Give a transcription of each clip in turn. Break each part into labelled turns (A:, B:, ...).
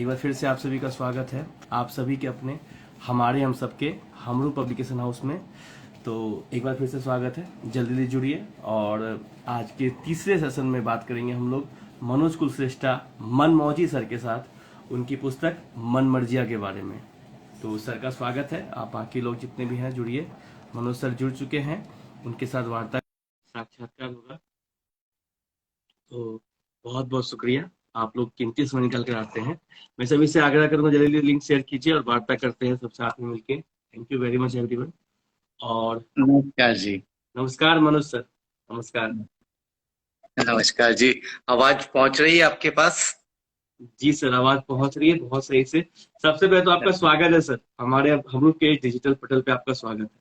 A: एक बार फिर से आप सभी का स्वागत है आप सभी के अपने हमारे हम सबके हमरू पब्लिकेशन हाउस में। तो एक बार फिर से स्वागत है, जल्दी जल्दी जुड़िए। और आज के तीसरे सेशन में बात करेंगे हम लोग मनोज कुलश्रेष्ठा मनमौजी सर के साथ उनकी पुस्तक मन मर्जिया के बारे में। तो सर का स्वागत है, आप बाकी लोग जितने भी हैं जुड़िए। मनोज सर जुड़ चुके हैं, उनके साथ वार्ता साक्षात्कार होगा। तो बहुत बहुत शुक्रिया, आप लोग कीमती समय निकल कर आते हैं। मैं सभी से आग्रह करूंगा जल्दी जल्दी लिंक शेयर कीजिए और वार्ता करते हैं सब साथ में मिलके। Thank you very much everyone. और
B: नमस्कार जी।
A: नमस्कार मनोज सर, नमस्कार।
B: नमस्कार जी। आवाज पहुंच रही है आपके पास?
A: जी सर, आवाज पहुंच रही है बहुत सही से। सबसे पहले तो आपका स्वागत है सर, हमारे हम लोग के डिजिटल पटल पे आपका स्वागत है।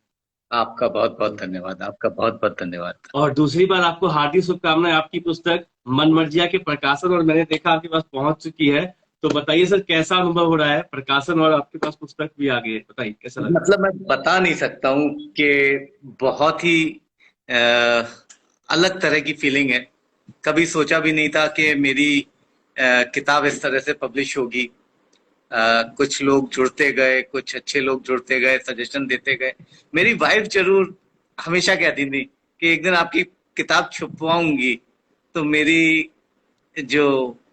B: आपका बहुत बहुत धन्यवाद, आपका बहुत बहुत धन्यवाद।
A: और दूसरी बात, आपको हार्दिक शुभकामनाएं। आपकी पुस्तक मन मर्जिया के प्रकाशन और मैंने देखा आपके पास पहुंच चुकी है। तो बताइए सर, कैसा अनुभव हो रहा है? प्रकाशन और आपके पास पुस्तक भी आ गई है, बताइए कैसा लग रहा
B: मतलब मैं बता नहीं सकता हूँ कि बहुत ही अ, अलग तरह की फीलिंग है। कभी सोचा भी नहीं था कि मेरी किताब इस तरह से पब्लिश होगी। कुछ लोग जुड़ते गए, कुछ अच्छे लोग जुड़ते गए, सजेशन देते गए। मेरी वाइफ जरूर हमेशा कहती थी कि एक दिन आपकी किताब छुपवाऊंगी। तो मेरी जो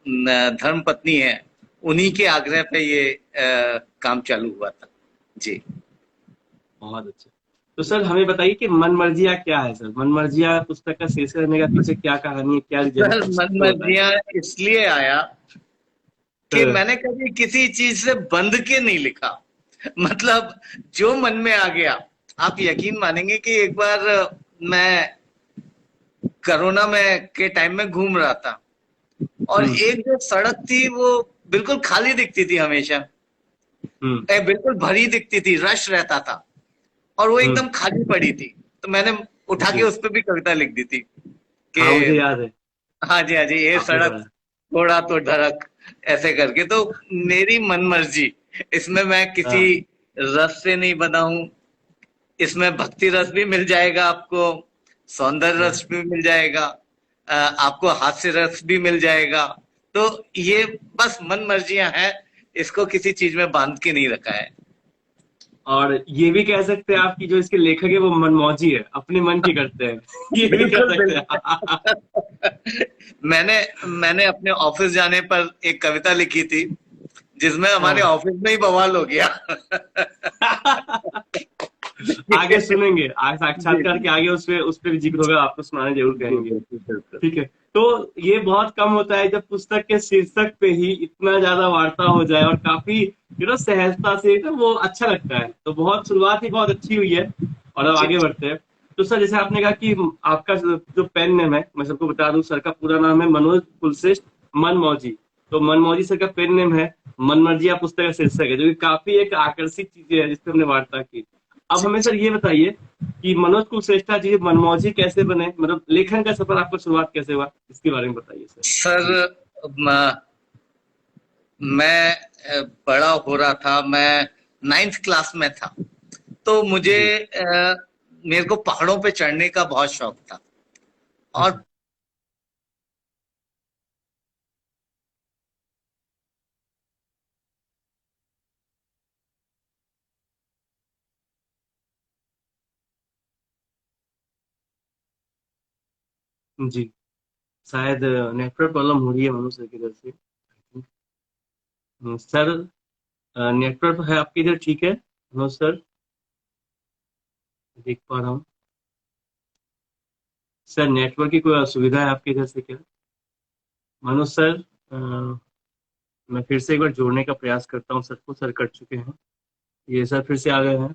B: धर्म पत्नी है, उन्हीं के आग्रह पे ये काम चालू हुआ था जी।
A: बहुत अच्छा। तो सर हमें बताइए कि मन मर्जिया क्या है सर? मन मर्जिया पुस्तक का शीर्षक रहने का पीछे क्या कहानी है, क्या रीजन है,
B: सर,
A: कुछ
B: मन
A: तो बताएं।
B: मर्जियां इसलिए आया कि
A: तो,
B: मैंने कभी किसी चीज से बंध के नहीं लिखा। मतलब जो मन में आ गया। आप यकीन मानेंगे कि एक बार मैं कोरोना में के टाइम में घूम रहा था, और
A: हम्म
B: एक जो सड़क थी वो बिल्कुल खाली दिखती थी हमेशा।
A: हम्म
B: बिल्कुल भरी दिखती थी, रश रहता था, और वो
A: हम्म
B: एकदम खाली पड़ी थी। तो मैंने उठा के
A: जी
B: उस पर भी कविता लिख दी थी कि
A: हाँ, मुझे याद है,
B: हाँ जी, हाँ जी, ये
A: आपने
B: सड़क
A: पढ़ा।
B: थोड़ा तो ढरक, ऐसे करके। तो मेरी मन मर्जी, इसमें मैं किसी
A: हाँ
B: रस से नहीं बना हूं। इसमें भक्ति रस भी मिल जाएगा आपको, सौंदर्य
A: हाँ।
B: रस भी मिल जाएगा, आपको हास्य रस भी मिल जाएगा। तो ये बस मन मर्जियां हैं, इसको किसी चीज में बांध के नहीं रखा है।
A: और ये भी कह सकते हैं आपकी जो इसके लेखक है वो मनमौजी है, अपने मन की करते हैं ये भी कह
B: बिल्कुल
A: सकते हैं।
B: बिल्कुल। मैंने मैंने अपने ऑफिस जाने पर एक कविता लिखी थी, जिसमें हमारे
A: हाँ।
B: ऑफिस में ही बवाल हो गया।
A: आगे सुनेंगे,
B: जी
A: साक्षात्कार
B: जी
A: के आगे उस पे भी जिक्र होगा, आपको सुनाने जरूर
B: जी,
A: कहेंगे।
B: बिल्कुल बिल्कुल।
A: ठीक है। तो ये बहुत कम होता है जब पुस्तक के शीर्षक पे ही इतना ज्यादा वार्ता हो जाए और काफी सहजता से ना वो अच्छा लगता है। तो बहुत शुरुआत ही बहुत अच्छी हुई है और अब
B: जी
A: आगे
B: जी
A: बढ़ते हैं। तो सर जैसे आपने कहा कि आपका जो पेन नेम है, मैं सबको बता दूं, सर का पूरा नाम है मनोज कुलश्रेष्ठ मनमौजी। तो मनमौजी सर का पेन नेम है, मनमर्जिया पुस्तक का शीर्षक है, जो कि काफी एक आकर्षित चीज है जिसपे हमने वार्ता की। अब
B: जी
A: हमें
B: जी।
A: सर ये बताइए कि मनोज कुलश्रेष्ठा जी मनमौजी कैसे बने, मतलब लेखन का सफर आपका शुरुआत कैसे हुआ, इसके बारे में बताइए सर।
B: सर,
A: जी।
B: मैं बड़ा हो रहा था, मैं नाइन्थ क्लास में था। तो मुझे
A: जी।
B: मेरे को पहाड़ों पे चढ़ने का बहुत शौक था। और
A: अच्छा। जी। शायद नेटवर्क प्रॉब्लम हो रही है मनोज सर की तरफ से। सर, नेटवर्क है आपकी इधर ठीक है मनोज सर? देख पा रहा हूँ सर, नेटवर्क की कोई असुविधा है आपके इधर से क्या? मनोज सर, मैं फिर से एक बार जोड़ने का प्रयास करता हूँ सर को। सर कट चुके हैं, ये सर फिर से आ गए हैं।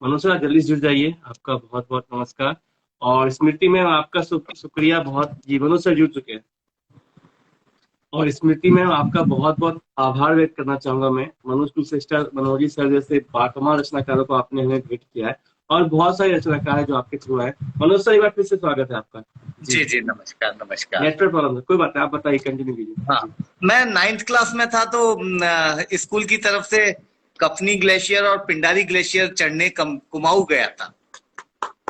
A: मनोज सर आप जल्दी से जुड़ जाइए, आपका बहुत बहुत नमस्कार। और स्मृति मैम आपका शुक्रिया बहुत जी। मनोज सर जुड़ चुके हैं। और स्मृति मैम आपका बहुत बहुत आभार व्यक्त करना चाहूंगा मैं। मनोज कुलश्रेष्ठा मनोजी सर जैसे बाकमाल रचनाकारों को आपने हमें भेंट किया है, और बहुत सारे रचनाकार हैं जो आपके थ्रू आए। मनोज सर एक बार फिर से स्वागत है आपका। जी।
B: जी जी, नमस्कार नमस्कार।
A: नेटवर्क प्रॉब्लम है, कोई बात नहीं, आप बताइए, कंटिन्यू कीजिए
B: हाँ,
A: जी।
B: मैं नाइन्थ क्लास में था, तो स्कूल की तरफ से कफनी ग्लेशियर और पिंडारी ग्लेशियर चढ़ने कुमाऊं गया था।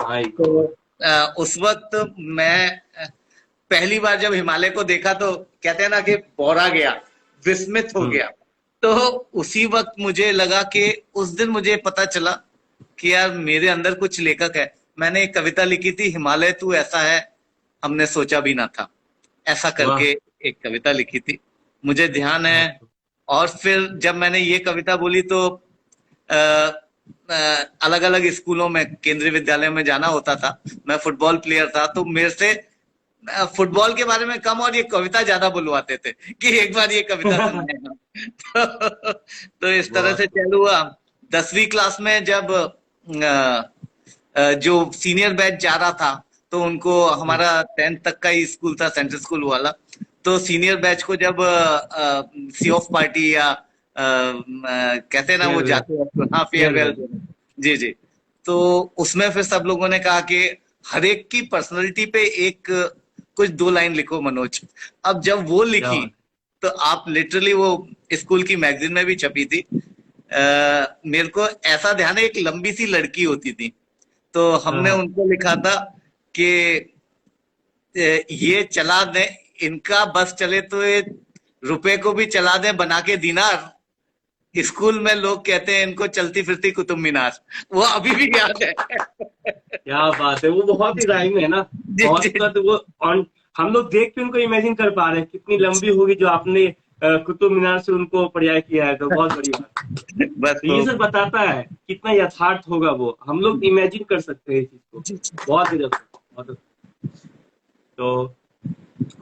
A: माय
B: तो
A: गॉड।
B: उस वक्त मैं पहली बार जब हिमालय को देखा, तो कहते हैं ना कि बौरा गया, विस्मित हो
A: हम्म
B: गया। तो उसी वक्त मुझे लगा कि उस दिन मुझे पता चला कि यार मेरे अंदर कुछ लेखक है। मैंने एक कविता लिखी थी, हिमालय तू ऐसा है हमने सोचा भी ना था, ऐसा
A: वाह।
B: करके एक कविता लिखी थी, मुझे ध्यान है।
A: बहुत
B: और फिर जब मैंने ये कविता बोली तो अलग अलग स्कूलों में, केंद्रीय विद्यालय में जाना होता था। मैं फुटबॉल प्लेयर था, तो मेरे से फुटबॉल के बारे में कम और ये कविता ज्यादा बुलवाते थे कि एक बार ये कविता सुनाएगा। तो इस तरह से
A: बहुत
B: चालू हुआ। 10वीं क्लास में जब जो सीनियर बैच जा रहा था, तो उनको, हमारा 10th तक का ही स्कूल था, सेंट्रल स्कूल वाला, तो सीनियर बैच को जब सी ऑफ पार्टी या कहते हैं ना वो
A: फेयरवेल।
B: जाते हैं, हाँ फेयरवेल।
A: फेयरवेल।
B: जी जी। तो उसमें फिर सब लोगों ने कहा कि हर एक की पर्सनैलिटी पे एक कुछ 2 लाइन लिखो मनोज। अब जब वो
A: क्या
B: लिखी
A: बात
B: तो आप लिटरली, वो स्कूल की मैगजीन में भी छपी थी। मेरे को ऐसा ध्यान है, एक लंबी सी लड़की होती थी, तो
A: है।
B: हमने
A: हाँ।
B: उनको लिखा था कि ये चला दें, इनका बस चले तो ये रुपए को भी चला दें बना के दीनार। स्कूल में लोग कहते हैं इनको चलती फिरती कुतुब मीनार। वो अभी भी याद है।
A: क्या बात है, वो बहुत ही राइम है ना।
B: जी
A: बहुत
B: जी
A: का तो वो ऑन, हम लोग देख के उनको इमेजिन कर पा रहे हैं कितनी लंबी होगी जो आपने कुतुब मीनार से उनको पर्याय किया है, तो बहुत बड़ी बात है।
B: बस
A: तो
B: तो
A: ये सब बताता है कितना यथार्थ होगा, वो हम लोग इमेजिन कर सकते हैं इस चीज को। बहुत ही बहुत। तो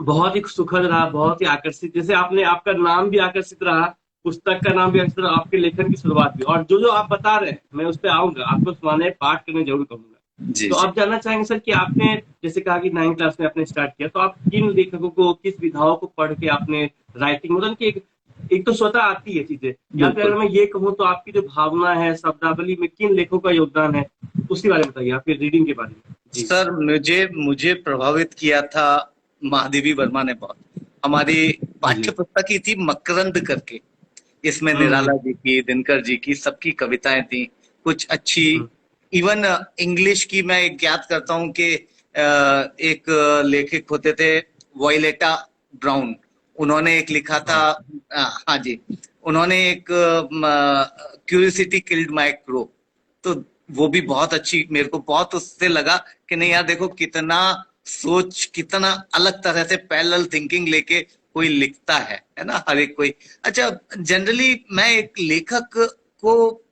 A: बहुत ही सुखद रहा, बहुत ही आकर्षित, जैसे आपने, आपका नाम भी आकर्षित रहा, पुस्तक का नाम भी आकर्षित रहा, आपके लेखन की शुरुआत भी, और जो जो आप बता रहे हैं मैं उस पर आऊंगा, आपको सुनाने पाठ करने जरूर कहूंगा।
B: जी
A: तो
B: जी।
A: आप जानना चाहेंगे सर कि आपने जैसे कहा कि 9th क्लास में आपने स्टार्ट किया, तो आप किन लेखकों को, किस विधाओं को पढ़ के आपने राइटिंग, मतलब कि एक तो स्वतः आती है चीजें, या फिर
B: बिल्कुल।
A: अगर मैं ये कहूँ तो आपकी जो भावना है शब्दावली में किन लेखकों का योगदान है, उसके बारे में बताइए, आपके रीडिंग के बारे में जी।
B: सर मुझे मुझे प्रभावित किया था महादेवी वर्मा ने बहुत। हमारी पाठ्य
A: जी।
B: पुस्तक ही थी मकरंद करके, इसमें
A: हम्म।
B: निराला जी की, दिनकर जी की, सबकी कविताएं थी, कुछ अच्छी।
A: हम्म।
B: इवन इंग्लिश की मैं एक याद करता हूँ कि एक लेखक होते थे, वॉयलेटा ब्राउन, उन्होंने एक लिखा था।
A: हाँ।
B: हाँ जी। उन्होंने एक क्यूरियोसिटी किल्ड माय क्रो, तो वो भी बहुत अच्छी, मेरे को बहुत उससे लगा कि नहीं यार देखो कितना सोच, कितना अलग तरह से पैरेलल थिंकिंग लेके कोई लिखता है ना, हर एक कोई। अच्छा, जनरली मैं एक लेखक को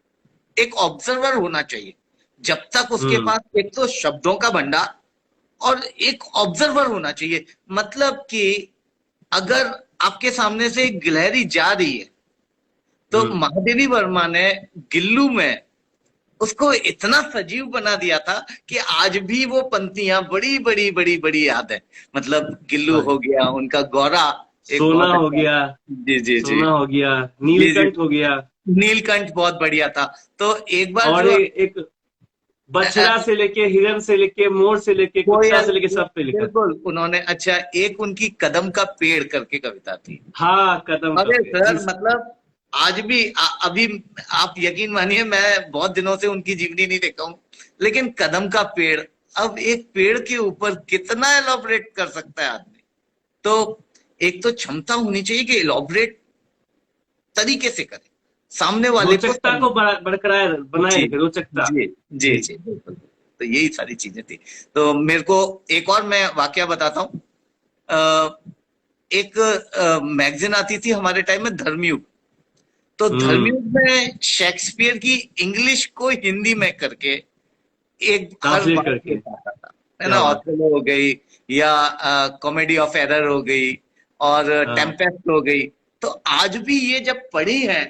B: एक ऑब्जर्वर होना चाहिए, जब तक उसके
A: हम्म।
B: पास एक तो शब्दों का भंडार और एक ऑब्जर्वर होना चाहिए। मतलब कि अगर आपके सामने से एक गिलहरी जा रही है, तो
A: हम्म।
B: महादेवी वर्मा ने गिल्लू में उसको इतना सजीव बना दिया था कि आज भी वो पंक्तियां बड़ी बड़ी बड़ी बड़ी याद है। मतलब गिल्लू
A: वाह।
B: हो गया, उनका गौरा एक
A: सोना
B: बहुत
A: हो
B: अच्छा।
A: गया।
B: जी जी जी।
A: सोना हो गया।
B: जी जी।
A: नीलकंठ हो गया।
B: नीलकंठ बहुत बढ़िया था। तो एक बार
A: और
B: जो
A: एक बछड़ा से लेके, हिरन से लेके, मोर से लेके, कुत्ता
B: कोयल,
A: से लेके, सब पे लिखा।
B: बिल्कुल उन्होंने, अच्छा एक उनकी कदम का पेड़ करके कविता थी।
A: हाँ, कदम का
B: अरे
A: पेड़ जी।
B: सर मतलब आज भी अभी आप यकीन मानिए मैं बहुत दिनों से उनकी जीवनी नहीं देखा हूं, लेकिन कदम का पेड़, अब एक पेड़ के ऊपर कितना एलोबरेट कर सकता है आदमी। तो एक तो क्षमता होनी चाहिए कि एलोबरेट तरीके से करे, सामने वाले को
A: रोचकता को
B: समझे।
A: बरकरार बनाए
B: जी
A: रखे, रोचकता।
B: जी जी
A: जी।
B: जी बिल्कुल। तो यही सारी चीजें थी। तो मेरे को एक और मैं वाकया बताता हूँ। एक मैगजीन आती थी हमारे टाइम में, धर्मयुग। तो
A: हम्म।
B: धर्मयुग में शेक्सपियर की इंग्लिश को हिंदी में करके एक हर
A: ट्रांसलेट
B: बार
A: करके।
B: एक आता था, है ना,
A: क्या बात है।
B: ऑथेलो हो गई, या कॉमेडी ऑफ एरर हो गई, और
A: हाँ।
B: टेम्पेस्ट हो गई। तो आज भी ये जब पढ़ी है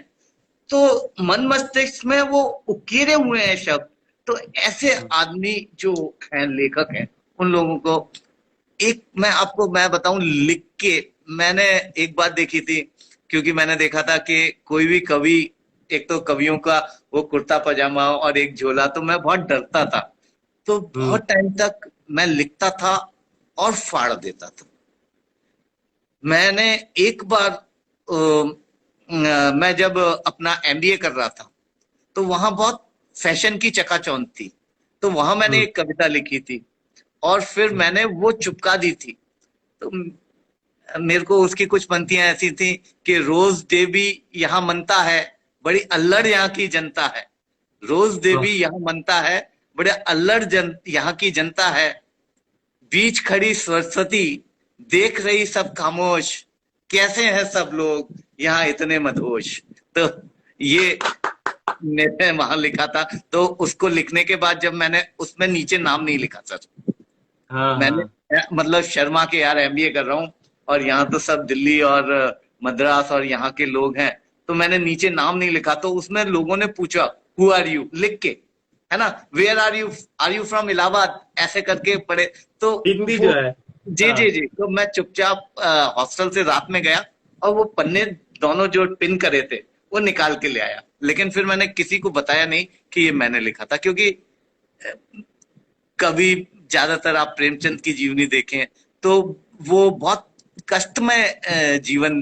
B: तो मन मस्तिष्क में वो उकेरे हुए हैं शब्द। तो ऐसे
A: हम्म।
B: आदमी जो हैं, लेखक हैं, उन लोगों को एक मैं आपको मैं बताऊं लिख के, मैंने एक बात देखी थी, क्योंकि मैंने देखा था कि कोई भी कवि, एक तो कवियों का वो कुर्ता पजामा और एक झोला, तो मैं बहुत डरता था। तो
A: हम्म।
B: बहुत टाइम तक मैं लिखता था और फाड़ देता था। मैंने एक बार मैं जब अपना एमबीए कर रहा था, तो वहां बहुत फैशन की चकाचौंध थी, तो वहां मैंने
A: हम्म।
B: एक कविता लिखी थी और फिर
A: हम्म।
B: मैंने वो चुपका दी थी। तो मेरे को उसकी कुछ पंक्तियां ऐसी थी कि रोज डे भी यहाँ मनता है, बड़ी अल्लड़ यहाँ की जनता है। रोज डे
A: वाह।
B: भी यहाँ मनता है, बड़े अल्लड़ यहाँ की जनता है। बीच खड़ी सरस्वती, देख रही सब खामोश, कैसे हैं सब लोग यहाँ इतने मदहोश। तो ये मैंने वहां लिखा था। तो उसको लिखने के बाद जब मैंने उसमें नीचे नाम नहीं लिखा सर,
A: हाँ
B: मैंने
A: हाँ।
B: मतलब शर्मा के यार एमबीए कर रहा हूँ और यहाँ तो सब दिल्ली और मद्रास और यहाँ के लोग हैं, तो मैंने नीचे नाम नहीं लिखा। तो उसमें लोगों ने पूछा हु आर यू लिख के, है ना, where are you from Allahabad, ऐसे करके पढ़े। तो
A: हिंदी जो
B: वो,
A: है।
B: जी
A: हाँ
B: जी जी, तो मैं चुपचाप हॉस्टल से रात में गया और वो पन्ने दोनों जो पिन करे थे वो निकाल के ले आया। लेकिन फिर मैंने किसी को बताया नहीं कि ये मैंने लिखा था, क्योंकि कभी ज्यादातर आप प्रेमचंद की जीवनी देखें तो वो बहुत कष्टमय जीवन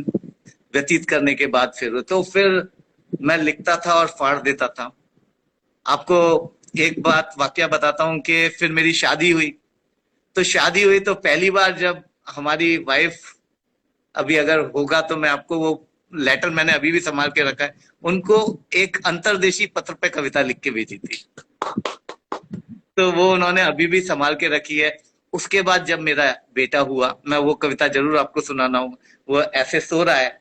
B: व्यतीत करने के बाद फिर मैं लिखता था और फाड़ देता था। आपको एक बात वाकया बताता हूँ कि फिर मेरी शादी हुई। तो शादी हुई तो पहली बार जब हमारी वाइफ, अभी अगर होगा तो मैं आपको वो लेटर मैंने अभी भी संभाल के रखा है, उनको एक अंतर्देशी पत्र पे कविता लिख के भेजी थी, तो वो उन्होंने अभी भी संभाल के रखी है। उसके बाद जब मेरा बेटा हुआ, मैं वो कविता जरूर आपको सुनाना हूँ। वो ऐसे सो रहा है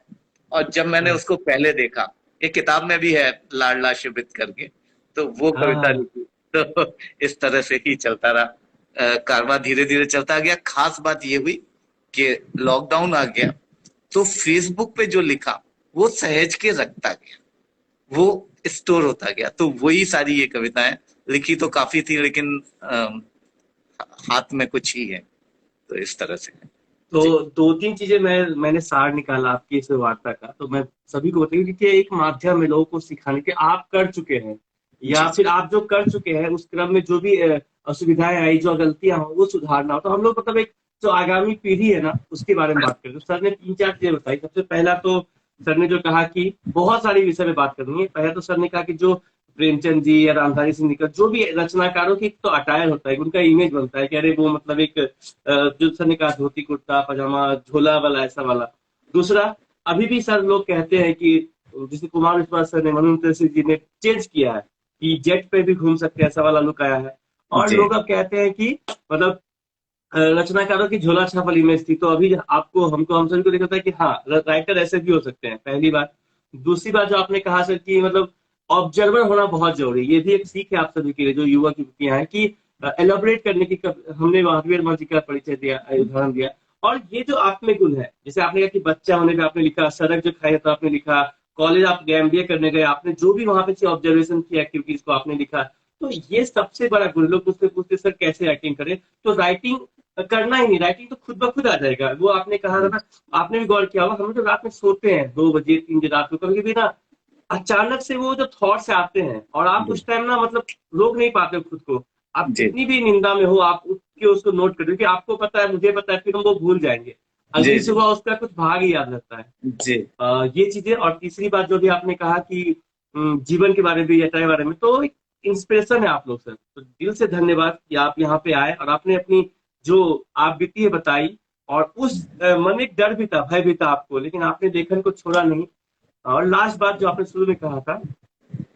B: और जब मैंने
A: हाँ
B: उसको पहले देखा, एक किताब में भी है लाडला शिबित करके, तो वो
A: हाँ
B: कविता
A: हाँ।
B: लिखी। तो इस तरह से ही चलता रहा, कारवां धीरे धीरे चलता गया। खास बात ये हुई कि लॉकडाउन आ गया तो फेसबुक पे जो लिखा वो सहेज के रखता गया, वो स्टोर होता गया। तो वही सारी ये कविताएं, लिखी तो काफी थी लेकिन हाथ में कुछ ही है। तो इस तरह से।
A: तो
B: जी
A: दो तीन चीजें मैंने सार निकाला आपकी इस वार्ता का, तो मैं सभी को बताऊंगी कि एक माध्यम है लोगों को सिखाने के, आप कर चुके हैं
B: जी
A: या
B: जी
A: फिर आप जो कर चुके हैं उस क्रम में जो भी असुविधाएं आई, जो गलतियां हो वो सुधारना हो। तो हम लोग मतलब एक जो आगामी पीढ़ी है ना उसके बारे में बात करें, तो सर ने तीन चार चीजें बताई। सबसे पहला तो सर ने जो कहा कि बहुत सारी विषय में बात करनी है। पहले तो सर ने कहा कि जो प्रेमचंद जी या रामधारी सिंह दिनकर जो भी रचनाकारों की एक तो अटायर होता है, उनका इमेज बनता है कि अरे वो मतलब एक जो सर ने कहा धोती कुर्ता पजामा झोला वाला ऐसा वाला। दूसरा, अभी भी सर लोग कहते हैं कि जैसे कुमार विश्वास सर ने मनोज सिंह जी ने चेंज किया है कि जेट पे भी घूम सकते हैं, ऐसा वाला लुक आया है। और
B: जी
A: लोग अब कहते हैं कि मतलब रचनाकारों की झोला छाप वाली इमेज थी, तो अभी आपको हमको हम सभी को देखा था कि हाँ राइटर ऐसे भी हो सकते हैं, पहली बात। दूसरी बात जो आपने कहा सर कि मतलब ऑब्जर्वर होना बहुत जरूरी है, ये भी एक सीख है आप सभी के लिए जो युवा युवतियां हैं कि एलोबरेट करने की हमने महावीर जी का परिचय दिया, उदाहरण दिया। और ये जो आप में गुण है, जैसे आपने कहा कि बच्चा होने पे आपने लिखा, सड़क जो खाई तो आपने लिखा, कॉलेज आप गए एमबीए करने गए, आपने जो भी वहां पे ऑब्जर्वेशन की एक्टिविटीज को आपने लिखा। तो ये सबसे बड़ा गुण। लोग मुझसे पूछते सर कैसे राइटिंग करें, तो राइटिंग करना ही नहीं, राइटिंग तो खुद ब खुद आ जाएगा। वो आपने कहा था ना, आपने भी गौर किया होगा, हम तो रात में सोते हैं 2 बजे 3 बजे रात को, कभी कभी ना अचानक से वो जो थॉट्स आते हैं और आप
B: जी
A: उस टाइम ना मतलब रोक नहीं पाते खुद को। आप
B: जी
A: कितनी भी निंदा में हो आप उठ के उसको नोट कर, क्योंकि आपको पता है मुझे पता है फिर हम वो भूल जाएंगे,
B: जी
A: अगली
B: जी
A: सुबह उसका कुछ भाग ही याद रहता है।
B: जी
A: ये चीजें। और तीसरी बात जो भी आपने कहा कि जीवन के बारे में यात्रा के बारे में, तो एक इंस्पिरेशन है आप लोग सर। तो दिल से धन्यवाद कि आप यहाँ पे आए और आपने अपनी जो आप बीती है बताई। और उस मन में एक डर भी था, भय भी था आपको, लेकिन आपने लेखन को छोड़ा नहीं। और लास्ट बात जो आपने शुरू में कहा था,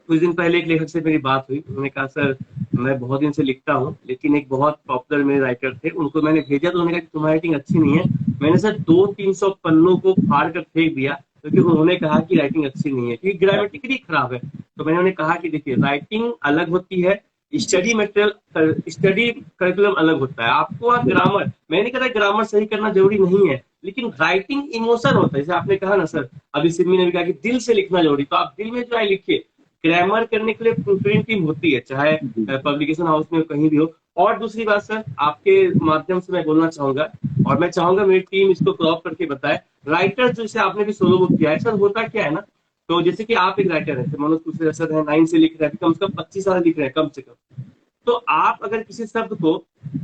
A: कुछ दिन पहले एक लेखक से मेरी बात हुई, उन्होंने कहा सर मैं बहुत दिन से लिखता हूँ, लेकिन एक बहुत पॉपुलर मेरे राइटर थे उनको मैंने भेजा, तो उन्होंने कहा कि तुम्हारी राइटिंग अच्छी नहीं है। मैंने सर 200-300 पन्नों को फाड़ कर फेंक दिया, क्योंकि उन्होंने कहा कि राइटिंग अच्छी नहीं है, क्योंकि ग्रामेटिकली खराब है। तो मैंने उन्हें कहा कि देखिए राइटिंग अलग होती है,
B: जी
A: स्टडी मटेरियल स्टडी करिकुलम अलग होता है। आपको आप ग्रामर, मैंने कहा ग्रामर सही करना जरूरी नहीं है, लेकिन राइटिंग इमोशन होता है, जैसे आपने कहा ना सर, अभी सिमी ने भी कहा कि दिल से लिखना जरूरी, तो आप दिल में जो है लिखिए। ग्रामर करने के लिए प्रूफरीडिंग टीम होती है, चाहे
B: जी
A: पब्लिकेशन हाउस में कहीं भी हो। और दूसरी बात सर, आपके माध्यम से मैं बोलना चाहूंगा, और मैं चाहूंगा मेरी टीम इसको क्रॉप करके बताए, राइटर जैसे आपने भी सोलो बुक किया है सर, होता क्या है ना, तो जैसे कि आप एक राइटर है, मनोज कुशल सर है 9 से लिख रहे हैं, कम से कम 25 साल लिख रहे हैं कम से कम। तो आप अगर किसी शब्द को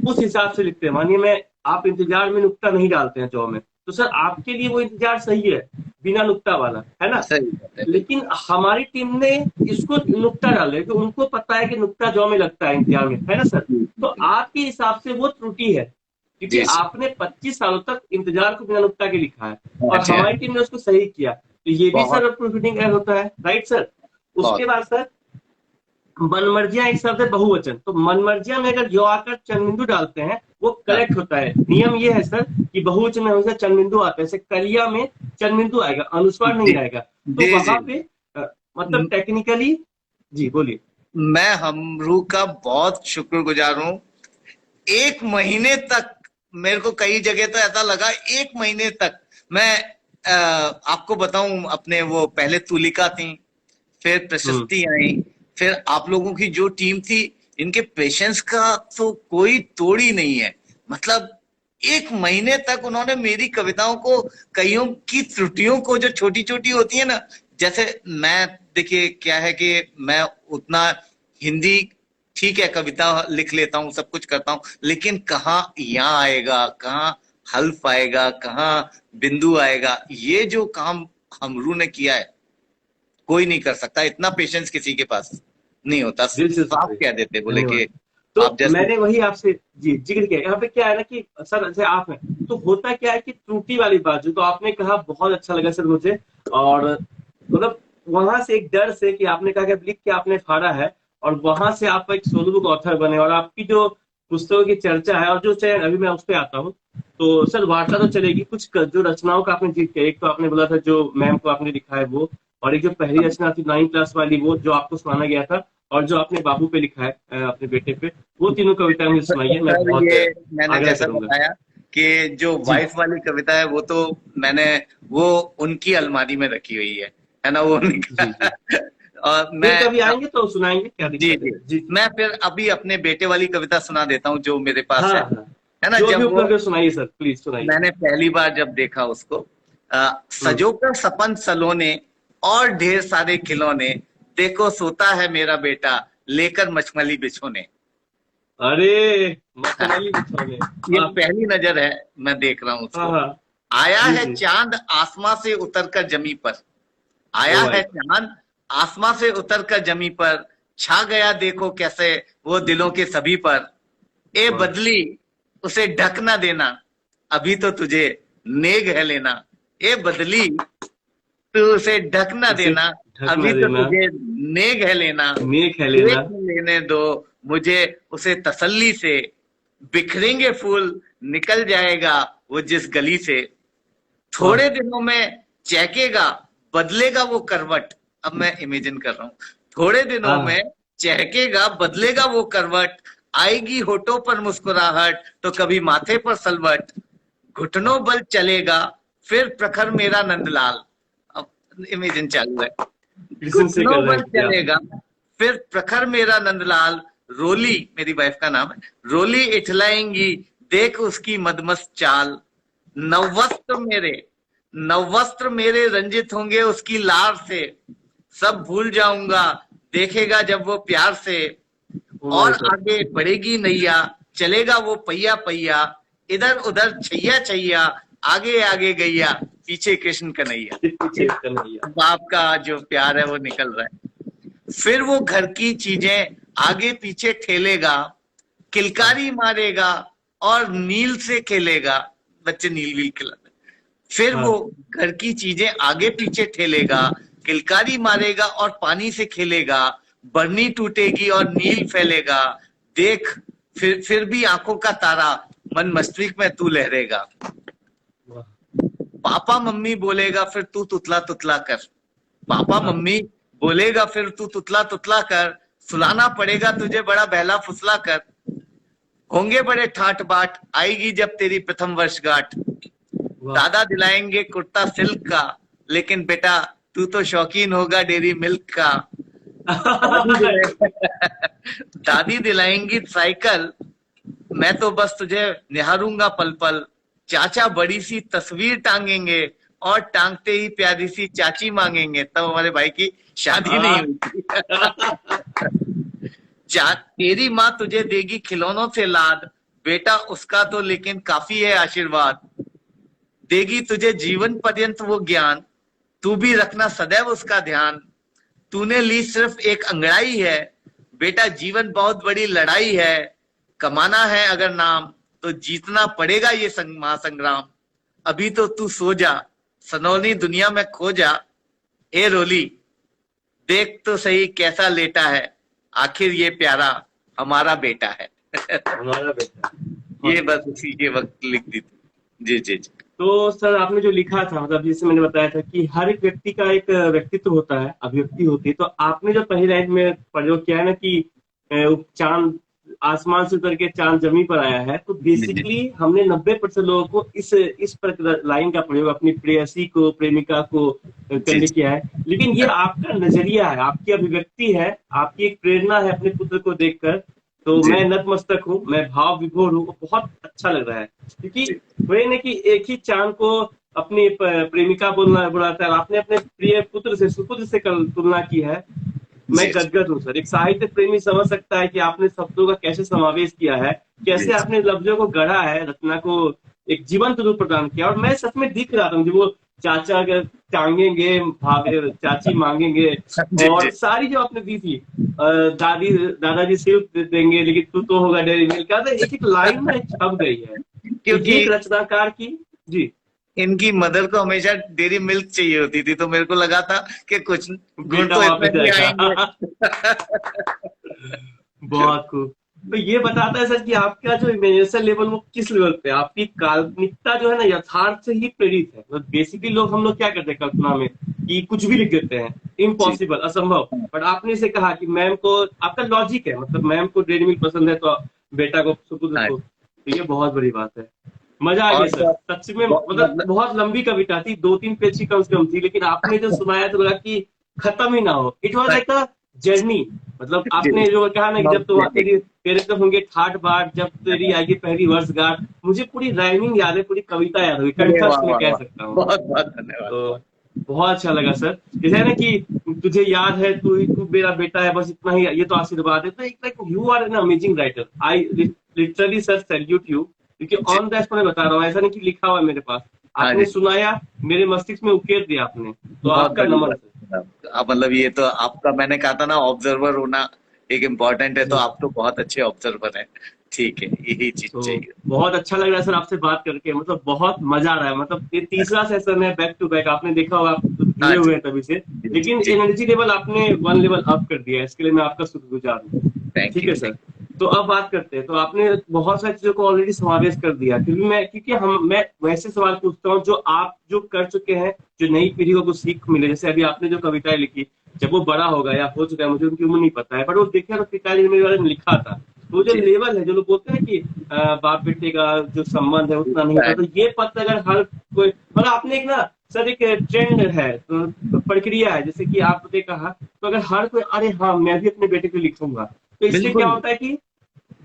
A: उस हिसाब से लिखते हैं, मानिए मैं, आप इंतजार में नुक्ता नहीं डालते हैं जॉ में, तो सर आपके लिए वो इंतजार सही है, बिना नुक्ता वाला, है ना।
B: सही बात है,
A: लेकिन हमारी टीम ने इसको नुक्ता डाले, कि उनको पता है कि नुक्ता जॉ में लगता है इंतजार में, है ना सर।
B: बिल्कुल।
A: तो आपके हिसाब से वो त्रुटि है। क्योंकि
B: जी सर।
A: आपने 25 सालों तक इंतजार को बिना नुक्ता के लिखा है और
B: अच्छा।
A: हमारी टीम ने उसको सही किया, तो ये भी
B: बहुत
A: सर प्रूफ रीडिंग एरर होता है, राइट सर।
B: बहुत।
A: उसके बाद सर मनमर्जियां एक शब्द है बहुवचन, तो मनमर्जियां में अगर यो आकर चंद्रबिंदु डालते हैं वो
B: हाँ
A: करेक्ट होता है। नियम ये है सर कि बहुवचन में हमेशा चंद्रबिंदु आता है, जैसे कलिया में चंद्रबिंदु आएगा, अनुस्वार
B: जी
A: नहीं आएगा। तो
B: जी जी।
A: वहां पे मतलब टेक्निकली, जी बोलिए।
B: मैं हमरू का बहुत शुक्रगुजार हूँ। 1 महीने तक मेरे को कई जगह तो ऐसा लगा, 1 महीने तक मैं आपको बताऊं, अपने वो पहले तुलिका थी, फिर
A: हम्म।
B: प्रशस्ति आई, फिर आप लोगों की जो टीम थी, इनके पेशेंस का तो कोई तोड़ ही नहीं है। मतलब 1 महीने तक उन्होंने मेरी कविताओं को, कईयों की त्रुटियों को जो छोटी छोटी होती है ना, जैसे मैं, देखिए क्या है कि मैं उतना हिंदी ठीक है, कविता लिख लेता हूँ, सब कुछ करता हूँ, लेकिन कहाँ यहाँ आएगा, कहाँ हल्फ आएगा, कहाँ बिंदु आएगा, ये जो काम हमरू ने किया है कोई नहीं कर सकता। इतना पेशेंस किसी के पास नहीं होता।
A: दिल से
B: साफ
A: शुक्रिया,
B: कह देते, बोले
A: धन्यवाद।
B: कि
A: तो
B: आप जैसे।
A: मैंने वही आपसे जी जिक्र किया, यहाँ पे क्या है ना कि सर जैसे आप हैं, तो होता क्या है कि त्रुटि वाली बात जो तो आपने कहा बहुत अच्छा लगा सर मुझे। और मतलब वहां से एक डर से कि आपने कहा कि अब लिख के आपने फाड़ा है, और वहां से आप एक सोलो बुक ऑथर बने, और आपकी जो पुस्तकों की चर्चा है और जो चयन, अभी मैं उस पर आता हूँ। तो सर वार्ता तो चलेगी, कुछ जो रचनाओं का आपने जिक्र किया, एक तो आपने बोला था जो मैम को आपने लिखा है वो, और एक जो पहली रचना थी 9th क्लास वाली वो जो आपको सुनाना गया था, और जो आपने बाबू पे लिखा है अपने बेटे पे, वो तीनों कविताएं मुझे सुनाइए, मैं
B: सर
A: बहुत
B: ये मैंने
A: आग्रह
B: जैसा
A: करूंगा।
B: बताया कि जो
A: जी।
B: वाइफ वाली कविता है वो तो मैंने, वो उनकी अलमारी में रखी हुई है ना, वो
A: जी जी।
B: और
A: फिर
B: मैं,
A: कभी आएंगे तो सुनाएंगे, क्या
B: जी
A: दिक्कत है
B: जी,
A: जी जी।
B: मैं फिर अभी अपने बेटे वाली कविता सुना देता हूँ जो मेरे पास
A: हाँ हाँ,
B: है ना।
A: जो भी
B: जब वो,
A: उपलब्ध है सुनाइए सर, प्लीज सुनाइए।
B: मैंने पहली बार जब देखा उसको,
A: हम्म।
B: सजो कर सपन सलोने और ढेर सारे खिलौने, देखो सोता है मेरा बेटा लेकर मखमली बिछोने।
A: अरे मखमली बिछौने,
B: ये
A: वाह।
B: पहली नजर है, मैं देख रहा हूं
A: हाँ
B: उसको।
A: हाँ।
B: आया
A: जी
B: है
A: जी।
B: चांद आसमां से उतर कर जमी पर,
A: ओ
B: आया
A: भाई।
B: है चांद आसमां से उतर कर जमी पर, छा गया देखो कैसे वो दिलों के सभी पर। ए
A: वाह।
B: बदली उसे ढक ना देना, अभी तो तुझे नेग है लेना। ए बदली तू उसे ढक ना
A: उसे
B: देना,
A: ढक
B: अभी
A: न
B: तो
A: देना,
B: तुझे नेग है लेना।
A: नेक है लेना।
B: देख लेने दो मुझे उसे तसल्ली से, बिखरेंगे फूल निकल जाएगा वो जिस गली से।
A: वाह।
B: थोड़े दिनों में चहकेगा बदलेगा वो करवट। अब मैं इमेजिन कर रहा हूं, थोड़े दिनों
A: हाँ
B: में चहकेगा बदलेगा वो करवट, आएगी होठों पर मुस्कुराहट तो कभी माथे पर सलवट। घुटनों बल चलेगा फिर प्रखर मेरा नंदलाल। अब इमेजिन चालू है।
A: लिसन से कर
B: घुटनों
A: रहे
B: बल
A: हैं जी आप।
B: चलेगा फिर प्रखर मेरा नंदलाल, रोली मेरी वाइफ का नाम है, रोली इठलाएंगी देख उसकी मदमस्त चाल। नववस्त्र मेरे, नववस्त्र मेरे रंजित होंगे उसकी लार से, सब भूल जाऊंगा देखेगा जब वो प्यार से।
A: ओ
B: और
A: भाई साहब।
B: आगे बढ़ेगी नैया चलेगा वो पहिया पहिया, इधर उधर छैया छैया आगे आगे गैया पीछे कृष्ण कन्हैया।
A: पीछे कन्हैया।
B: बाप का जो प्यार है वो निकल रहा है। फिर वो घर की चीजें आगे पीछे ठेलेगा,
A: हाँ
B: किलकारी मारेगा और नील से खेलेगा। बच्चे नील वील खिलाते। फिर वो
A: हाँ
B: घर की चीजें आगे पीछे ठेलेगा, किलकारी मारेगा और पानी से खेलेगा, बरनी टूटेगी और नील फैलेगा। देख फिर भी आंखों का तारा, मन मस्तिष्क में तू लहरेगा।
A: वाह।
B: पापा मम्मी बोलेगा फिर तू तुतला तुतला कर, पापा
A: हाँ
B: मम्मी बोलेगा फिर तू तुतला तुतला कर, सुलाना पड़ेगा तुझे बड़ा बहला फुसला कर। होंगे बड़े ठाट बाट आएगी जब तेरी प्रथम वर्षगांठ,
A: वाह।
B: दादा दिलाएंगे कुर्ता सिल्क का, लेकिन बेटा तू तो शौकीन होगा डेयरी मिल्क का। दादी दादी दिलाएंगी साइकिल, मैं तो बस तुझे निहारूंगा पल पल। चाचा बड़ी सी तस्वीर टांगेंगे और टांगते ही प्यारी सी चाची मांगेंगे। तब हमारे भाई की शादी नहीं
A: हाँ।
B: हुई थी। तेरी माँ तुझे देगी खिलौनों से लाद, बेटा उसका तो लेकिन काफी है आशीर्वाद। देगी तुझे जीवन पर्यंत वो ज्ञान, तू भी रखना सदैव उसका ध्यान। तूने ली सिर्फ एक अंगड़ाई है, बेटा जीवन बहुत बड़ी लड़ाई है। कमाना है अगर नाम तो जीतना पड़ेगा ये महासंग्राम। अभी तो तू सो जा, सनौनी दुनिया में खो जा, ए रोली देख तो सही कैसा लेटा है, आखिर ये प्यारा हमारा बेटा है।
A: हमारा बेटा।
B: ये बस उसी के वक्त लिख दी थी। जी जी जी।
A: तो सर आपने जो लिखा था, मतलब जैसे मैंने बताया था कि हर एक व्यक्ति का एक व्यक्तित्व होता है, अभिव्यक्ति होती है। तो आपने जो पहली लाइन में प्रयोग किया है ना कि चांद आसमान से उतर के चांद जमीन पर आया है, तो
B: जी जी
A: बेसिकली हमने 90% लोगों को इस लाइन का प्रयोग अपनी प्रेयसी को, प्रेमिका को
B: जी
A: करने किया है। लेकिन ये आपका नजरिया है, आपकी अभिव्यक्ति है, आपकी एक प्रेरणा है अपने पुत्र को देखकर। तो
B: जी
A: मैं नतमस्तक हूँ, मैं भाव विभोर हूँ, बहुत अच्छा लग रहा है। क्योंकि
B: जी
A: वही ना कि एक ही चांद को अपनी प्रेमिका बोलना बुलाता है, आपने अपने प्रिय पुत्र से, सुपुत्र से तुलना की है। मैं
B: जी
A: गदगद हूँ सर। एक साहित्य प्रेमी समझ सकता है कि आपने शब्दों का कैसे समावेश किया है,
B: जी
A: कैसे आपने लफ्जों को गढ़ा है, रचना को एक जीवंत रूप प्रदान किया। और मैं सच में दिख रहा था मुझे वो चाचा अगर टांगेंगे, भागे चाची मांगेंगे,
B: जी
A: और
B: जी।
A: सारी जो आपने दी थी, दादी दादाजी सिर्फ देंगे लेकिन तू तो होगा डेयरी मिल्क का, तो एक एक लाइन में छप गई है। तो ये
B: क्योंकि
A: एक रचनाकार की। जी।
B: इनकी मदर को हमेशा डेयरी मिल्क चाहिए होती थी, तो मेरे को लगा था कि कुछ गुण
A: बेटा
B: तो
A: वहां पे
B: इसमें भी आएंगे।
A: जाएगा। बहुत खूब। तो ये बताता है सर कि आपका जो इमेजिनेशन लेवल वो किस लेवल पे है। आपकी काल्पनिकता जो है ना यथार्थ से ही प्रेरित है। तो बेसिकली हम लोग क्या करते हैं कल्पना में कि कुछ भी लिख देते हैं,
B: जी।
A: इम्पॉसिबल, असंभव। बट आपने इसे कहा कि मैम को, आपका लॉजिक है, मतलब मैम को डेयरी मिल्क पसंद है तो बेटा को, सुपुत्र
B: हाँ।
A: को। तो ये बहुत बड़ी बात है। मजा आ गया
B: और
A: सर, सच में। मतलब
B: मतलब
A: बहुत लंबी कविता थी, 2-3 पेज की कम से कम थी, लेकिन आपने जो सुनाया तो लगा कि खत्म ही ना हो। It was like a journey. मतलब
B: जी
A: आपने जो कहा ना कि जब तुम
B: जी।
A: तेरे तो होंगे ठाठ बाट, जब तेरी आएगी पहली वर्षगांठ, मुझे पूरी राइमिंग याद है, पूरी कविता याद हुई,
B: अरे वाह
A: कंठस्थ में
B: वाह
A: कह
B: वाह,
A: सकता हूँ।
B: बहुत बहुत धन्यवाद,
A: तो
B: बहुत।
A: बहुत अच्छा लगा सर। जैसे है ना कि तुझे याद है, तू तू मेरा बेटा है, बस इतना ही, ये तो आशीर्वाद है। तो एक like you are an amazing writer. I literally sir salute you. क्योंकि
B: जी।
A: ऑन द स्पॉट मैं बता रहा हूँ, ऐसा नहीं कि लिखा हुआ है मेरे पास।
B: हाँ
A: आपने
B: जी।
A: सुनाया, मेरे मस्तिष्क में उकेर दिया आपने। तो
B: बहुत
A: आपका
B: बड़ी
A: नमन
B: बात
A: सर।
B: है। अब मतलब ये तो आपका, मैंने कहा था ना ऑब्जर्वर होना एक इम्पोर्टेंट है, तो
A: जी।
B: आप तो बहुत अच्छे ऑब्जर्वर हैं। ठीक है, यही चीज
A: तो
B: चाहिए।
A: बहुत अच्छा लग रहा है सर आपसे बात करके, मतलब बहुत मजा आ रहा है। मतलब ये तीसरा सेशन है बैक टू बैक, आपने देखा होगा, आप
B: हाँ
A: जुड़े
B: जी
A: हुए हैं तभी से।
B: जी जी
A: लेकिन
B: जी।
A: एनर्जी लेवल आपने 1 लेवल अप कर दिया है, इसके लिए मैं आपका शुक्रगुजार हूँ।
B: थैंक
A: ठीक
B: यू
A: है
B: थैंक
A: सर। तो अब बात करते हैं। तो आपने बहुत सारी चीजों को ऑलरेडी समावेश कर दिया। क्योंकि मैं वैसे सवाल पूछता हूँ जो आप जो कर चुके हैं, जो नई पीढ़ी को कुछ सीख मिले। जैसे अभी आपने जो कविताएं लिखी, जब वो बड़ा होगा या हो चुका है, मुझे उनकी उम्र नहीं पता है, पर वो देखिए तो पिताजी मेरे बारे में लिखा था। तो जो
B: जी।
A: लेवल है, जो लोग बोलते हैं कि बाप बेटे का जो संबंध है उतना नहीं होता, तो ये पता अगर हर कोई, मतलब आपने एक ना सर एक ट्रेंड है, तो प्रक्रिया है, जैसे कि आपने कहा। तो अगर हर कोई, अरे हाँ मैं भी अपने बेटे को लिखूंगा, तो इससे क्या
B: बिल्कुल।
A: होता है कि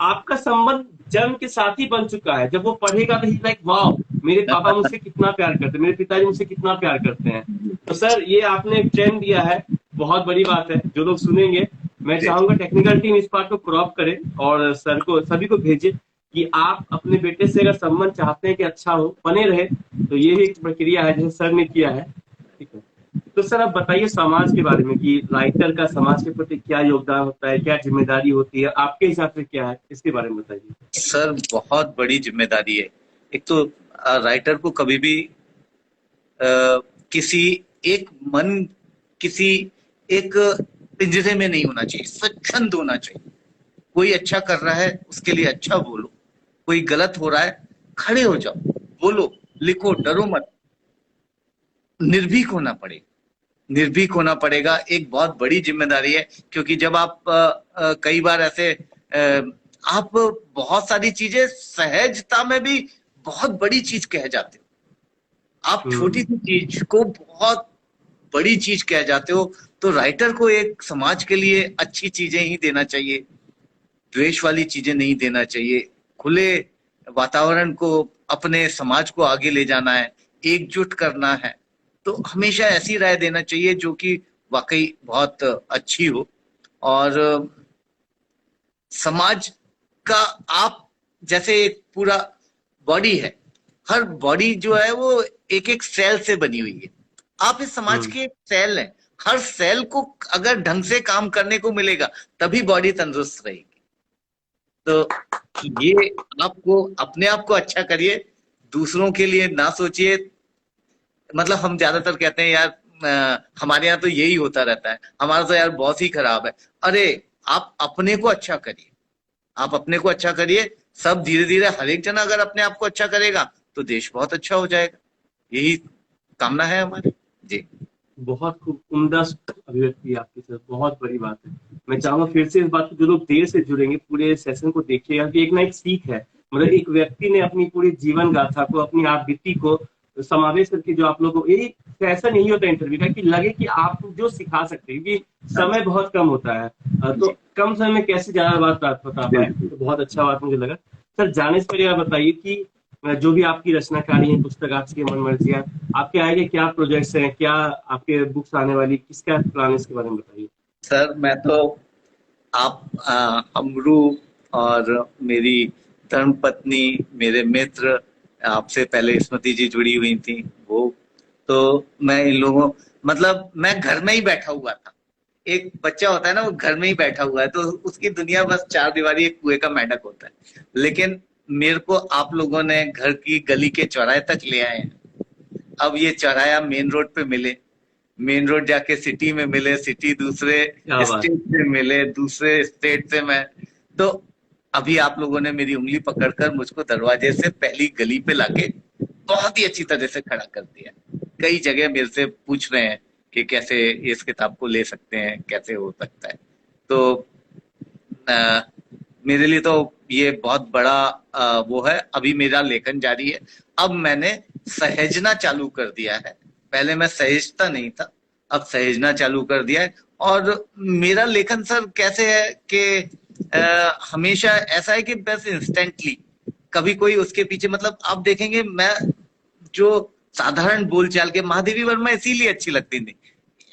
A: आपका संबंध जन्म के साथ ही बन चुका है। जब वो पढ़ेगा तो ही लाइक वाह, मेरे पापा मुझसे कितना प्यार करते हैं, मेरे पिताजी मुझसे कितना प्यार करते हैं। तो सर ये आपने एक ट्रेंड दिया है, बहुत बड़ी बात है। जो लोग सुनेंगे, मैं
B: जी।
A: चाहूंगा टेक्निकल टीम इस बात को क्रॉप करे और सर को, सभी को भेजे कि आप अपने बेटे से अगर संबंध चाहते हैं कि अच्छा हो, बने रहे, तो ये एक प्रक्रिया है जैसे सर ने किया है। ठीक है। तो सर आप बताइए समाज के बारे में कि राइटर का समाज के प्रति क्या योगदान होता है, क्या जिम्मेदारी होती है, आपके हिसाब से क्या है, इसके बारे में बताइए।
B: सर बहुत बड़ी जिम्मेदारी है। एक तो राइटर को कभी भी किसी एक मन, किसी एक पिंजरे में नहीं होना चाहिए, स्वच्छंद होना चाहिए। कोई अच्छा कर रहा है उसके लिए अच्छा बोलो, कोई गलत हो रहा है खड़े हो जाओ, बोलो, लिखो, डरो मत। निर्भीक होना पड़ेगा, निर्भीक होना पड़ेगा। एक बहुत बड़ी जिम्मेदारी है, क्योंकि जब आप कई बार ऐसे आप बहुत सारी चीजें सहजता में भी बहुत बड़ी चीज कह जाते हो, आप छोटी
A: हम्म।
B: सी चीज को बहुत बड़ी चीज कह जाते हो। तो राइटर को एक समाज के लिए अच्छी चीजें ही देना चाहिए, द्वेष वाली चीजें नहीं देना चाहिए। खुले वातावरण को, अपने समाज को आगे ले जाना है, एकजुट करना है, तो हमेशा ऐसी राय देना चाहिए जो कि वाकई बहुत अच्छी हो। और समाज का, आप जैसे एक पूरा बॉडी है, हर बॉडी जो है वो एक एक सेल से बनी हुई है। आप इस समाज
A: हम्म।
B: के एक सेल हैं, हर सेल को अगर ढंग से काम करने को मिलेगा तभी बॉडी तंदुरुस्त रहेगी। तो ये आपको अपने आप को अच्छा करिए, दूसरों के लिए ना सोचिए। मतलब हम ज्यादातर कहते हैं यार हमारे यहाँ तो यही होता रहता है, हमारा तो यार बॉस ही खराब है। अरे आप अपने को अच्छा करिए, आप अपने को अच्छा करिए। सब धीरे धीरे हर एक जना अगर अपने आप को अच्छा करेगा तो देश बहुत अच्छा हो जाएगा। यही कामना है हमारी। जी।
A: बहुत खूब उम्दा अभिव्यक्ति है आपकी सर, बहुत बड़ी बात है। मैं चाहूंगा फिर से इस बात को जो लोग देर से जुड़ेंगे पूरे सेशन को देखिएगा कि एक ना एक सीख है। मतलब एक व्यक्ति ने अपनी पूरी जीवन गाथा को, अपनी आप बीती को समावेश करके जो आप लोगों को, यही फैशन यही होता है इंटरव्यू का कि लगे कि आप जो सिखा सकते हैं, क्योंकि
B: हाँ
A: समय
B: जी।
A: बहुत कम होता है। तो
B: जी।
A: कम समय में कैसे ज्यादा बात आप बता पाए,
B: बिल्कुल।
A: तो बहुत अच्छा बात मुझे लगा। सर जाने से पहले आप बताइए कि जो भी आपकी रचनाकारी है, पुस्तक आपकी मन मर्जी है, आपके आगे क्या प्रोजेक्ट्स हैं, क्या आपके बुक्स आने वाली, किसका प्लान है, इसके बारे में बताइए।
B: सर मैं तो आप हमरू और मेरी धर्म पत्नी, मेरे मित्र, आपसे पहले स्मृति जी जुड़ी हुई थी वो, तो मैं इन लोगों, मतलब मैं घर में ही बैठा हुआ था। एक बच्चा होता है ना, वो घर में ही बैठा हुआ है तो उसकी दुनिया बस चार दीवारी एक कुएं का मेंढक होता है। लेकिन मेरे को आप लोगों ने घर की गली के चौराहे तक ले आए हैं। अब ये चौराहा मेन रोड पे मिले, मेन रोड जाके सिटी में मिले, सिटी दूसरे
A: क्या बात
B: स्टेट से मिले, दूसरे स्टेट से मैं, तो अभी आप लोगों ने मेरी उंगली पकड़कर मुझको दरवाजे से पहली गली पे लाके बहुत ही अच्छी तरह से खड़ा कर दिया। कई जगह मेरे से पूछ रहे हैं कि कैसे इस किताब को ले सकते हैं, कैसे हो सकता है। तो अ, मेरे लिए तो ये बहुत बड़ा वो है। अभी मेरा लेखन जारी है। अब मैंने सहेजना चालू कर दिया है। पहले मैं सहेजता नहीं था, अब सहेजना चालू कर दिया है। और मेरा लेखन सर कैसे है कि हमेशा ऐसा है कि बस इंस्टेंटली, कभी कोई उसके पीछे, मतलब आप देखेंगे मैं जो साधारण बोलचाल के, महादेवी वर्मा इसीलिए अच्छी लगती थी,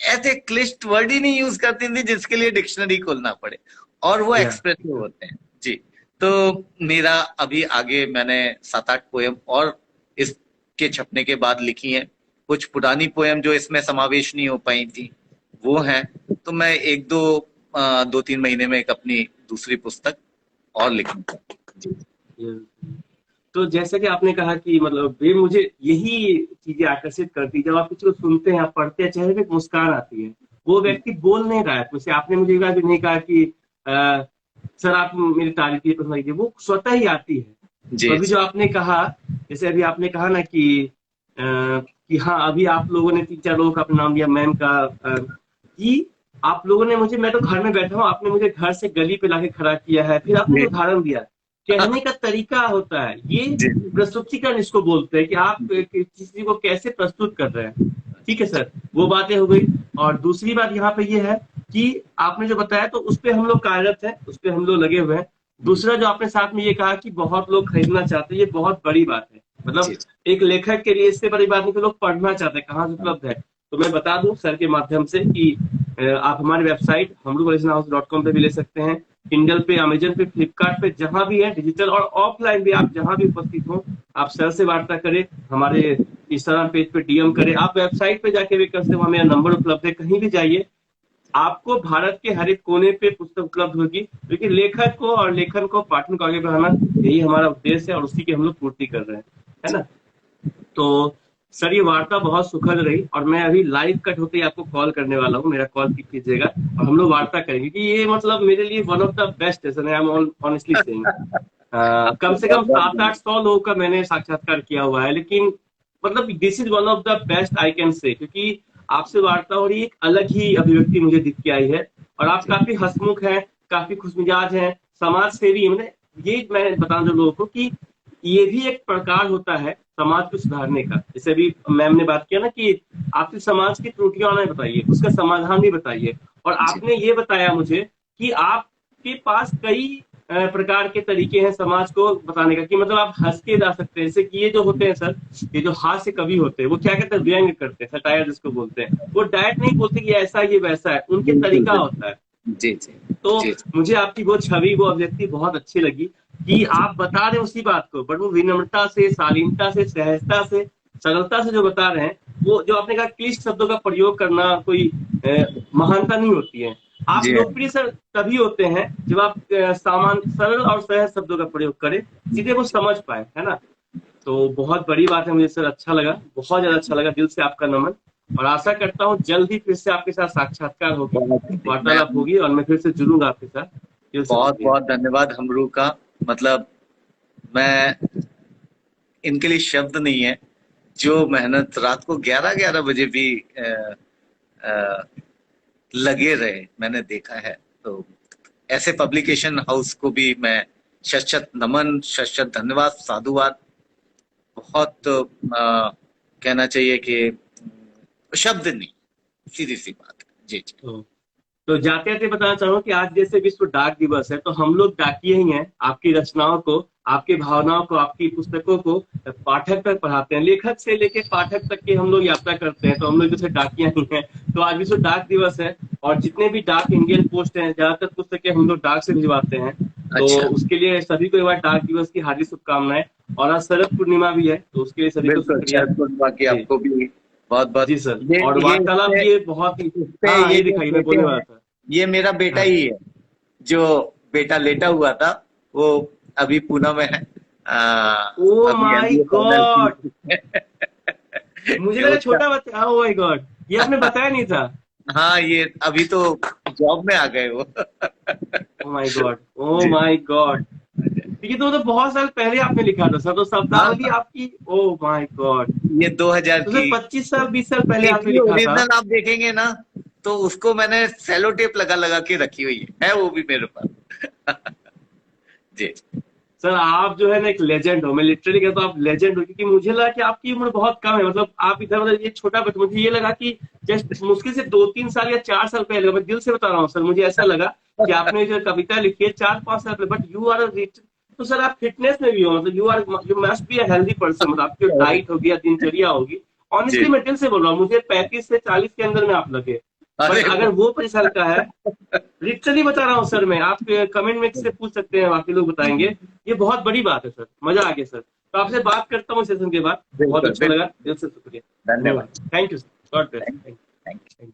B: ऐसे क्लिष्ट वर्ड ही नहीं यूज करती थी जिसके लिए डिक्शनरी खोलना पड़े, और वो
A: या
B: एक्सप्रेसिव होते हैं। जी। तो मेरा अभी आगे मैंने 7-8 पोयम और इसके छपने के बाद लिखी हैं। कुछ पुरानी पोयम जो इसमें समावेश नहीं हो पाई थी वो हैं। तो मैं 2-3 महीने में एक अपनी दूसरी पुस्तक और लिखूंगा। जी।
A: ये तो जैसा कि आपने कहा कि मतलब ये मुझे यही चीजें आकर्षित करती है, जब आप किसी को सुनते हैं, आप पढ़ते हैं, चेहरे पे एक मुस्कान आती है। वो व्यक्ति बोल नहीं रहा है, जैसे आपने मुझे कहा भी नहीं कहा कि आ, सर आप मेरी तारीफ ये पसंद कीजिए, वो स्वतः ही आती है। तो
B: जी।
A: अभी जो आपने कहा, जैसे अभी आपने कहा ना कि हाँ अभी आप लोगों ने 3-4 लोगों का अपना नाम लिया, मैम का, कि आप लोगों ने मुझे, मैं तो घर में बैठा हूँ, आपने मुझे घर से गली पे लाके खड़ा किया है, फिर आपने
B: जी।
A: जो उदाहरण दिया, कहने का तरीका होता है ये,
B: जी।
A: प्रस्तुतिकरण इसको बोलते हैं कि आप किसी को कैसे प्रस्तुत कर रहे हैं। ठीक है सर, वो बातें हो गई। और दूसरी बात यहाँ पे ये है कि आपने जो बताया तो उस पे हम लोग कार्यरत हैं, उस पे हम लोग लगे हुए हैं। दूसरा जो आपने साथ में ये कहा कि बहुत लोग खरीदना चाहते हैं, ये बहुत बड़ी बात है। मतलब
B: जी।
A: एक लेखक के लिए इससे बड़ी बात नहीं कि लोग पढ़ना चाहते हैं, कहाँ से उपलब्ध है। तो मैं बता दूं सर के माध्यम से कि आप हमारी वेबसाइट हमरूओरिजिनल हाउस.com पे भी ले सकते हैं, किंडल पे, अमेजन पे, फ्लिपकार्ट पे, जहां भी है डिजिटल और ऑफलाइन भी, आप जहां भी उपस्थित हो, आप सर से वार्ता करें, हमारे इंस्टाग्राम पेज पे डीएम करें, आप वेबसाइट पे जाके भी कर सकते हो, मेरा नंबर उपलब्ध है, कहीं भी जाइए, आपको भारत के हर एक कोने पे पुस्तक उपलब्ध होगी। क्योंकि लेखक को और लेखन को, पाठन को आगे बढ़ाना, यही हमारा उद्देश्य है और उसी की हम लोग पूर्ति कर रहे हैं, है ना। तो सर ये वार्ता बहुत सुखद रही, और मैं अभी लाइव कट होते ही आपको कॉल करने वाला हूँ, मेरा कॉल पिक कीजिएगा और हम लोग वार्ता करेंगे कि ये मतलब मेरे लिए वन ऑफ द बेस्ट है sir, I am honestly saying. कम
B: आपको
A: से
B: बहुत
A: कम
B: बहुत
A: सात आठ
B: धन्यवाद।
A: सौ लोगों का मैंने साक्षात्कार किया हुआ है, लेकिन मतलब this is one of the best I can say, क्योंकि आपसे वार्ता हो रही, एक अलग ही अभिव्यक्ति मुझे दिख के आई है। और आप
B: जी।
A: काफी हंसमुख हैं, काफी खुशमिजाज हैं, समाज सेवी, मैंने ये मैं बताना चाहूँ लोगों को कि ये भी एक प्रकार होता है समाज को सुधारने का। जैसे अभी मैम ने बात किया ना कि आपके समाज की त्रुटियां ना बताइए, उसका समाधान भी बताइए। और
B: जी।
A: आपने ये बताया मुझे कि आपके पास कई प्रकार के तरीके हैं समाज को बताने का, कि मतलब आप हंस के जा सकते हैं, जैसे कि ये जो होते हैं सर, ये जो हास्य कवि होते हैं, वो क्या कहते हैं, व्यंग करते हैं, सटायर जिसको बोलते हैं, वो डायरेक्ट नहीं बोलते कि ऐसा ये वैसा है, उनके
B: बिल्कुल
A: तरीका होता है।
B: बिल्कुल। जी जी।
A: तो
B: जी।
A: मुझे आपकी वो छवि, वो अभिव्यक्ति बहुत अच्छी लगी कि आप बता रहे हैं उसी बात को, बट वो विनम्रता से, शालीनता से, सहजता से, सरलता से जो बता रहे हैं। वो जो आपने कहा क्लिष्ट शब्दों का प्रयोग करना कोई महानता नहीं होती है, आप
B: जी
A: लोकप्रिय सर तभी होते हैं जब आप सरल और सहज शब्दों का प्रयोग करें, सीधे वो समझ पाए, है ना। तो बहुत बड़ी बात है, मुझे सर अच्छा लगा, बहुत ज्यादा अच्छा लगा, दिल से आपका नमन। और आशा करता हूँ जल्द ही फिर से आपके साथ साक्षात्कार होगी,
B: मैं
A: वार्तालाप होगी, और मैं फिर से जुड़ूंगा आपके साथ। दिल से
B: बहुत
A: शुक्रिया।
B: बहुत धन्यवाद हमरू का। मतलब मैं इनके लिए शब्द नहीं है। जो मेहनत रात को 11-11 बजे भी अ, लगे रहे, मैंने देखा है। तो ऐसे पब्लिकेशन हाउस को भी मैं शत शत नमन, शत शत धन्यवाद, साधुवाद। बहुत कहना चाहिए कि शब्द नहीं, सीधी सी बात है। जी जी।
A: तो जाते जाते बताना चाहूंगा कि आज जैसे विश्व डाक दिवस है, तो हम लोग डाकिए ही हैं। आपकी रचनाओं को, आपकी भावनाओं को, आपकी पुस्तकों को पाठक तक पढ़ाते हैं, लेखक से लेके पाठक तक की हम लोग यात्रा करते हैं। तो हम लोग जैसे डाकिया ही हैं। तो आज विश्व डाक दिवस है, और जितने भी डाक इंडियन पोस्ट हैं, ज्यादातर पुस्तकें हम लोग डाक से भिजवाते हैं। तो
B: अच्छा,
A: उसके लिए सभी को एक बार डाक दिवस की हार्दिक शुभकामनाएं। और आज शरद पूर्णिमा भी है, तो उसके लिए सभी को
B: बिल्कुल।
A: शुक्रिया।
B: शरद पूर्णिमा की
A: जी।
B: आपको भी बहुत बहुत।
A: जी सर,
B: ये
A: और
B: ये
A: वार्तालाप
B: इससे
A: ये बहुत ही।
B: इससे
A: हाँ,
B: ये
A: ये
B: जो
A: दिखाइए, मैं
B: बेटे
A: बोलने वाला
B: हैं,
A: था।
B: ये मेरा बेटा
A: हाँ।
B: ही है। जो बेटा लेटा हुआ था, वो अभी पूना में है।
A: ओ
B: अभी
A: माय
B: एमबीए फाइनल
A: गॉड,
B: की।
A: मुझे
B: ये
A: लगा
B: उसका।
A: छोटा बच्चा। ओ माय गॉड, ये आपने बताया नहीं था।
B: हाँ, ये अभी तो जॉब में आ गए वो।
A: ओ माय गॉड, ओ
B: जी।
A: My God. ये तो बहुत साल पहले आपने लिखा था सर, तो शब्दावली
B: हाँ,
A: आपकी, ओ माय गॉड।
B: ये 2000
A: तो
B: की।
A: सर 25 साल 20 साल पहले आपने
B: इसकी
A: लिखा था।
B: ओरिजिनल आप देखेंगे ना, तो उसको मैंने सेलो टेप लगा लगा के रखी हुई है वो भी मेरे पास। जी।
A: सर आप जो है ना एक लेजेंड हो, मैं लिटरली कहता हूँ आप लेजेंड हो, क्योंकि मुझे लगा कि आपकी उम्र बहुत कम है, मतलब आप इधर मतलब ये छोटा बच्चा, मुझे ये लगा कि जस्ट मुश्किल से 2-3 साल या 4 साल पहले, मैं दिल से बता रहा हूँ सर, मुझे ऐसा लगा कि आपने जो कविता लिखी है 4-5 साल पहले, बट यू आर तो सर आप फिटनेस में भी हो, मतलब you must be a healthy person, मतलब आपकी डाइट होगी या दिनचर्या होगी।
B: जी।
A: ऑनेस्टली मैं दिल से बोल रहा हूँ, मुझे 35 से 40 के अंदर में आप लगे। बट
B: अरे
A: अगर वो 25 साल का है, लिटरली बता रहा हूँ सर, मैं आप कमेंट में से पूछ सकते हैं, बाकी लोग बताएंगे। ये बहुत बड़ी बात है सर, मजा आ गया सर। तो आपसे बात करता हूँ सेशन के बाद, बहुत
B: बिल्कुल
A: अच्छा लगा,
B: बिल्कुल।
A: दिल से शुक्रिया, धन्यवाद।
B: धन्यवाद।
A: Thank you sir, God bless,
B: thank
A: thank
B: thank
A: you.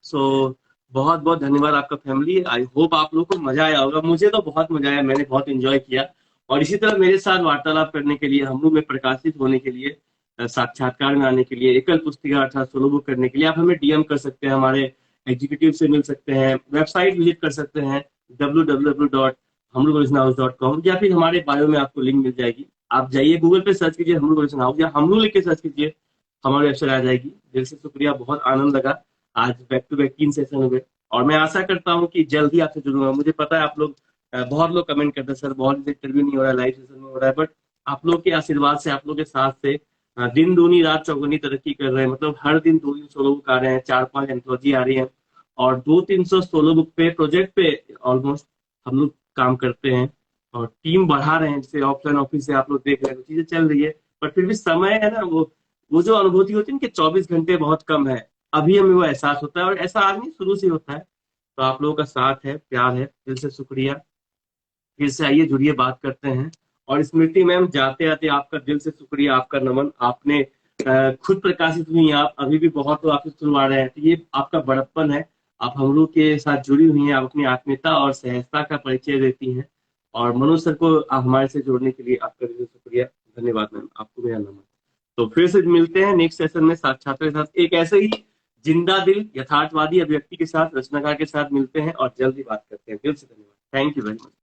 A: So बहुत बहुत धन्यवाद आपका फैमिली, आई होप आप लोग को मजा आया होगा, मुझे तो बहुत मजा आया, मैंने बहुत एंजॉय किया। और इसी तरह मेरे साथ वार्तालाप करने के लिए, हम लोग में प्रकाशित होने के लिए, साक्षात्कार में आने के लिए, एकल पुस्तिका अर्थात सोलो बुक करने के लिए आप हमें डीएम कर सकते हैं, हमारे एग्जीक्यूटिव से मिल सकते हैं, वेबसाइट विजिट कर सकते हैं www.hamlugorisonhouse.com, या फिर हमारे बायो में आपको लिंक मिल जाएगी। आप जाइए गूगल पे सर्च कीजिए हमलू गोरिसन हाउस, या हमलू लिख के सर्च कीजिए, हमारी वेबसाइट आ जाएगी। दिल से शुक्रिया, बहुत आनंद लगा। आज बैक टू बैक 3 सेशन हुए, और मैं आशा करता हूँ कि जल्द ही आपसे जुड़ूंगा। मुझे पता है आप लोग, बहुत लोग कमेंट करते हैं सर बहुत इंटरव्यू नहीं हो रहा है, लाइव सेशन नहीं हो रहा है, बट आप लोग के आशीर्वाद से, आप लोग के साथ से दिन दूनी रात चौगुनी तरक्की कर रहे हैं, मतलब हर दिन 200 बुक आ रहे हैं, 4-5 एंथोलॉजी आ रही है, और 200-300 बुक पे, प्रोजेक्ट पे ऑलमोस्ट हम लोग काम करते हैं, और टीम बढ़ा रहे हैं। जैसे ऑफलाइन ऑफिस से आप लोग देख रहे हैं, तो चीजें चल रही है, पर फिर भी समय है ना, वो जो अनुभूति होती है ना कि 24 घंटे बहुत कम है, अभी हमें वो एहसास होता है, और ऐसा आज नहीं, शुरू से होता है। तो आप लोगों का साथ है, प्यार है, दिल से शुक्रिया। फिर से आइए, जुड़िए, बात करते हैं। और स्मृति मैम, जाते आते आपका दिल से शुक्रिया, आपका नमन। आपने खुद प्रकाशित हुई हैं, आप अभी भी बहुत लोग आपसे सुनवा रहे हैं, तो ये आपका बड़प्पन है। आप हम लोग के साथ जुड़ी हुई हैं, आप अपनी आत्मीयता और सहजता का परिचय देती हैं। और मनोज सर को हमारे से जोड़ने के लिए आपका दिल से शुक्रिया, धन्यवाद मैम, आपको मेरा नमन। तो फिर से मिलते हैं नेक्स्ट सेशन में साक्षात्कार के साथ, एक ऐसे ही जिंदा दिल यथार्थवादी अभिव्यक्ति के साथ, रचनाकार के साथ मिलते हैं, और जल्द ही बात करते हैं। दिल से धन्यवाद, थैंक यू वेरी मच।